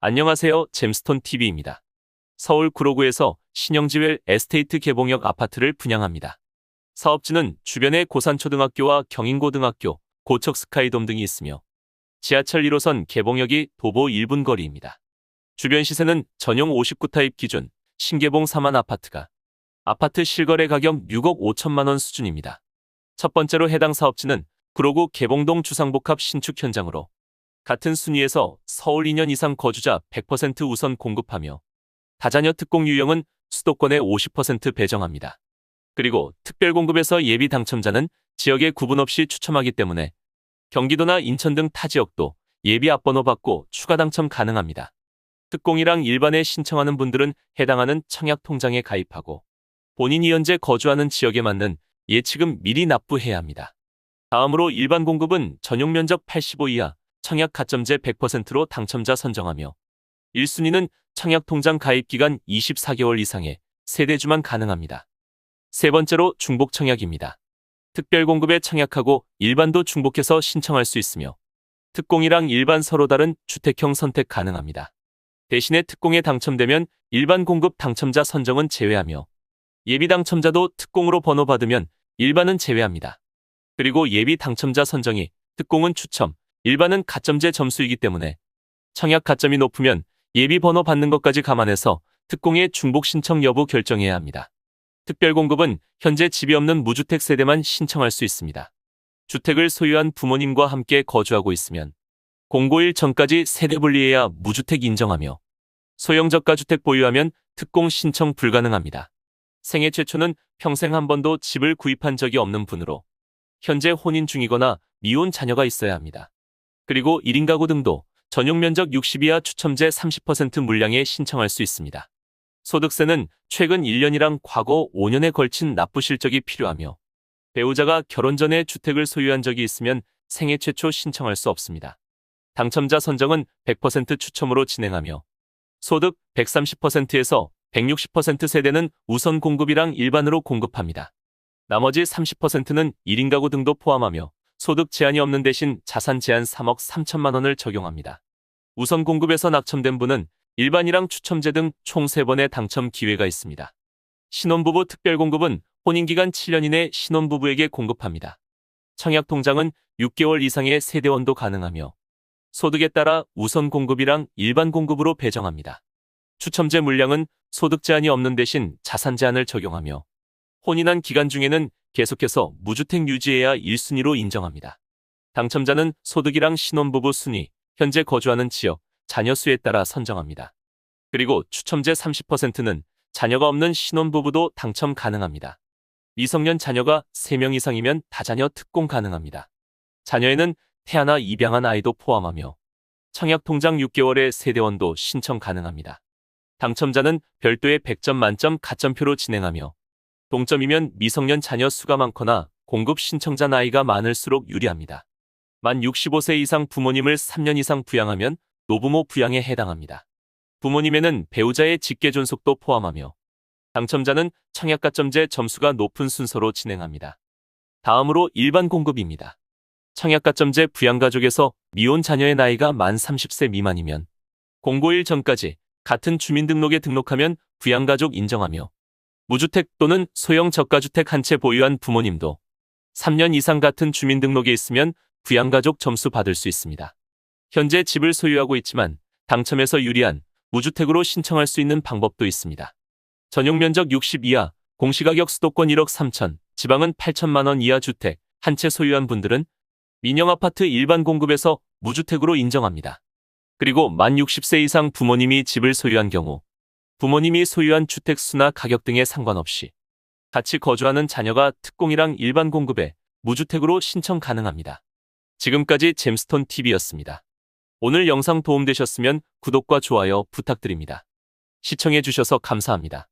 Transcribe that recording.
안녕하세요. 잼스톤TV입니다. 서울 구로구에서 신영지웰 에스테이트 개봉형 아파트를 분양합니다. 사업지는 주변에 고산초등학교와 경인고등학교, 고척스카이돔 등이 있으며 지하철 1호선 개봉역이 도보 1분 거리입니다. 주변 시세는 전용 59타입 기준 신개봉 4만 아파트가 아파트 실거래 가격 6억 5천만 원 수준입니다. 첫 번째로 해당 사업지는 구로구 개봉동 주상복합 신축 현장으로 같은 순위에서 서울 2년 이상 거주자 100% 우선 공급하며 다자녀 특공 유형은 수도권에 50% 배정합니다. 그리고 특별공급에서 예비 당첨자는 지역에 구분 없이 추첨하기 때문에 경기도나 인천 등 타 지역도 예비 앞번호 받고 추가 당첨 가능합니다. 특공이랑 일반에 신청하는 분들은 해당하는 청약통장에 가입하고 본인이 현재 거주하는 지역에 맞는 예치금 미리 납부해야 합니다. 다음으로 일반 공급은 전용 면적 85 이하 청약 가점제 100%로 당첨자 선정하며 1순위는 청약통장 가입기간 24개월 이상의 세대주만 가능합니다. 세 번째로 중복 청약입니다. 특별공급에 청약하고 일반도 중복해서 신청할 수 있으며 특공이랑 일반 서로 다른 주택형 선택 가능합니다. 대신에 특공에 당첨되면 일반 공급 당첨자 선정은 제외하며 예비 당첨자도 특공으로 번호 받으면 일반은 제외합니다. 그리고 예비 당첨자 선정이 특공은 추첨, 일반은 가점제 점수이기 때문에 청약 가점이 높으면 예비 번호 받는 것까지 감안해서 특공의 중복 신청 여부 결정해야 합니다. 특별공급은 현재 집이 없는 무주택 세대만 신청할 수 있습니다. 주택을 소유한 부모님과 함께 거주하고 있으면 공고1 전까지 세대 분리해야 무주택 인정하며 소형 저가주택 보유하면 특공 신청 불가능합니다. 생애 최초는 평생 한 번도 집을 구입한 적이 없는 분으로 현재 혼인 중이거나 미혼 자녀가 있어야 합니다. 그리고 1인 가구 등도 전용 면적 60 이하 추첨제 30% 물량에 신청할 수 있습니다. 소득세는 최근 1년이랑 과거 5년에 걸친 납부 실적이 필요하며 배우자가 결혼 전에 주택을 소유한 적이 있으면 생애 최초 신청할 수 없습니다. 당첨자 선정은 100% 추첨으로 진행하며 소득 130%에서 160% 세대는 우선 공급이랑 일반으로 공급합니다. 나머지 30%는 1인 가구 등도 포함하며 소득 제한이 없는 대신 자산 제한 3억 3천만 원을 적용합니다. 우선 공급에서 낙첨된 분은 일반이랑 추첨제 등 총 3번의 당첨 기회가 있습니다. 신혼부부 특별공급은 혼인기간 7년 이내 신혼부부에게 공급합니다. 청약통장은 6개월 이상의 세대원도 가능하며 소득에 따라 우선 공급이랑 일반 공급으로 배정합니다. 추첨제 물량은 소득 제한이 없는 대신 자산 제한을 적용하며 혼인한 기간 중에는 계속해서 무주택 유지해야 1순위로 인정합니다. 당첨자는 소득이랑 신혼부부 순위, 현재 거주하는 지역, 자녀 수에 따라 선정합니다. 그리고 추첨제 30%는 자녀가 없는 신혼부부도 당첨 가능합니다. 미성년 자녀가 3명 이상이면 다자녀 특공 가능합니다. 자녀에는 태아나 입양한 아이도 포함하며 청약통장 6개월의 세대원도 신청 가능합니다. 당첨자는 별도의 100점 만점 가점표로 진행하며 동점이면 미성년 자녀 수가 많거나 공급 신청자 나이가 많을수록 유리합니다. 만 65세 이상 부모님을 3년 이상 부양하면 노부모 부양에 해당합니다. 부모님에는 배우자의 직계 존속도 포함하며 당첨자는 청약가점제 점수가 높은 순서로 진행합니다. 다음으로 일반 공급입니다. 청약가점제 부양가족에서 미혼 자녀의 나이가 만 30세 미만이면 공고1 전까지 같은 주민등록에 등록하면 부양가족 인정하며 무주택 또는 소형 저가주택 한 채 보유한 부모님도 3년 이상 같은 주민등록에 있으면 부양가족 점수 받을 수 있습니다. 현재 집을 소유하고 있지만 당첨에서 유리한 무주택으로 신청할 수 있는 방법도 있습니다. 전용 면적 60 이하, 공시가격 수도권 1억 3천, 지방은 8천만 원 이하 주택 한 채 소유한 분들은 민영아파트 일반 공급에서 무주택으로 인정합니다. 그리고 만 60세 이상 부모님이 집을 소유한 경우 부모님이 소유한 주택 수나 가격 등에 상관없이 같이 거주하는 자녀가 특공이랑 일반 공급에 무주택으로 신청 가능합니다. 지금까지 잼스톤TV였습니다. 오늘 영상 도움되셨으면 구독과 좋아요 부탁드립니다. 시청해주셔서 감사합니다.